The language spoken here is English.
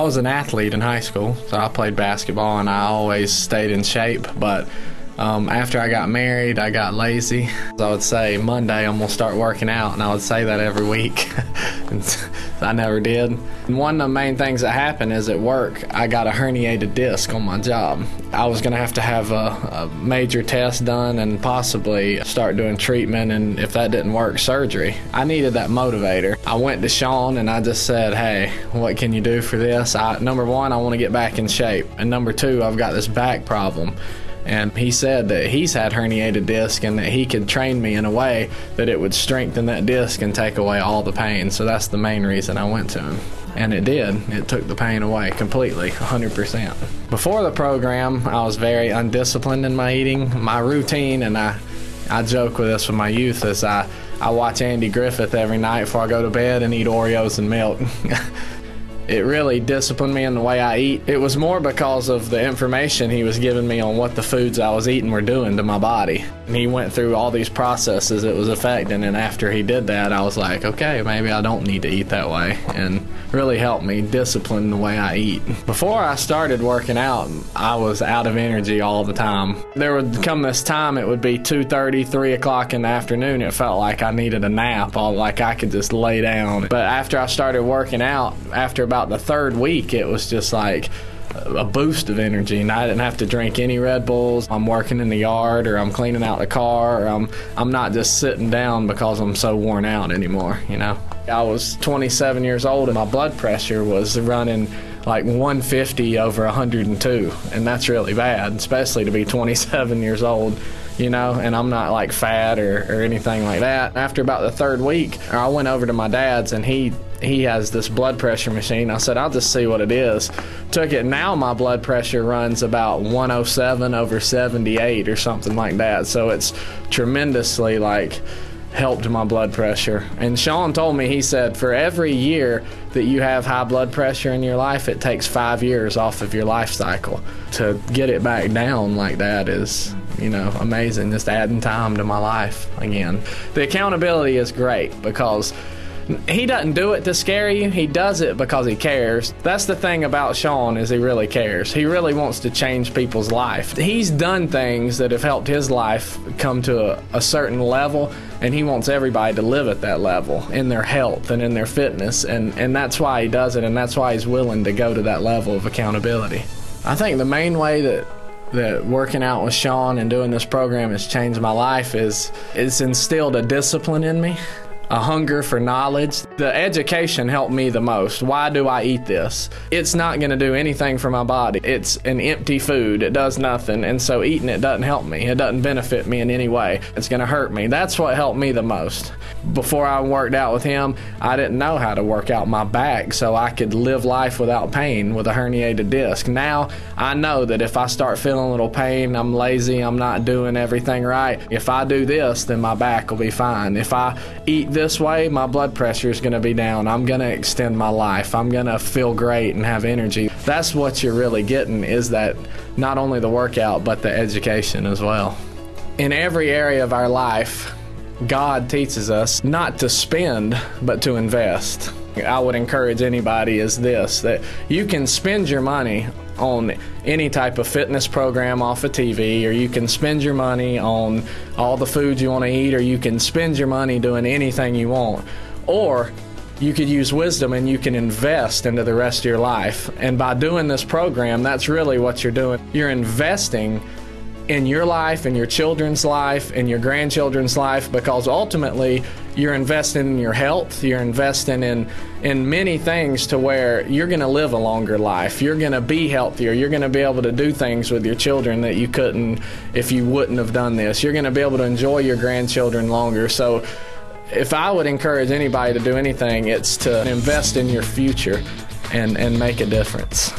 was an athlete in high school, so I played basketball and I always stayed in shape, but after I got married, I got lazy. I would say Monday I'm gonna start working out, and I would say that every week. I never did. And one of the main things that happened is at work, I got a herniated disc on my job. I was gonna have to have a major test done and possibly start doing treatment, and if that didn't work, surgery. I needed that motivator. I went to Sean and I just said, hey, what can you do for this? Number one, I wanna get back in shape. And number two, I've got this back problem. And he said that he's had herniated disc and that he could train me in a way that it would strengthen that disc and take away all the pain. So that's the main reason I went to him. And it did. It took the pain away completely, 100%. Before the program, I was very undisciplined in my eating. My routine, and I joke with this with my youth, is I watch Andy Griffith every night before I go to bed and eat Oreos and milk. It really disciplined me in the way I eat. It was more because of the information he was giving me on what the foods I was eating were doing to my body. And he went through all these processes it was affecting, and after he did that, I was like, okay, maybe I don't need to eat that way, and really helped me discipline the way I eat. Before I started working out, I was out of energy all the time. There would come this time, it would be 2:30, 3 o'clock in the afternoon. It felt like I needed a nap, like I could just lay down. But after I started working out, after about the third week, it was just like a boost of energy, and I didn't have to drink any Red Bulls. I'm working in the yard, or I'm cleaning out the car, or I'm not just sitting down because I'm so worn out anymore, you know. I was 27 years old and my blood pressure was running like 150 over 102, and that's really bad, especially to be 27 years old, you know, and I'm not like fat or anything like that. After about the third week, I went over to my dad's, and he has this blood pressure machine. I said, I'll just see what it is. Took it. Now my blood pressure runs about 107 over 78 or something like that. So it's tremendously like helped my blood pressure. And Sean told me, he said, for every year that you have high blood pressure in your life, it takes 5 years off of your life cycle. To get it back down like that is, you know, amazing. Just adding time to my life again. The accountability is great because he doesn't do it to scare you. He does it because he cares. That's the thing about Sean, is he really cares. He really wants to change people's life. He's done things that have helped his life come to a certain level, and he wants everybody to live at that level in their health and in their fitness, and that's why he does it, and that's why he's willing to go to that level of accountability. I think the main way that working out with Sean and doing this program has changed my life is it's instilled a discipline in me, a hunger for knowledge. The education helped me the most. Why do I eat this? It's not going to do anything for my body. It's an empty food. It does nothing, and so eating it doesn't help me. It doesn't benefit me in any way. It's going to hurt me. That's what helped me the most. Before I worked out with him, I didn't know how to work out my back so I could live life without pain with a herniated disc. Now I know that if I start feeling a little pain, I'm lazy, I'm not doing everything right, if I do this, then my back will be fine. If I eat this way, my blood pressure is going to be down. I'm going to extend my life. I'm going to feel great and have energy. That's what you're really getting, is that not only the workout, but the education as well. In every area of our life, God teaches us not to spend, but to invest. I would encourage anybody is this, that you can spend your money on any type of fitness program off of TV, or you can spend your money on all the food you want to eat, or you can spend your money doing anything you want. Or you could use wisdom and you can invest into the rest of your life. And by doing this program, that's really what you're doing. You're investing in your life, in your children's life, in your grandchildren's life, because ultimately you're investing in your health, you're investing in many things to where you're going to live a longer life, you're going to be healthier, you're going to be able to do things with your children that you couldn't if you wouldn't have done this, you're going to be able to enjoy your grandchildren longer. So if I would encourage anybody to do anything, it's to invest in your future and make a difference.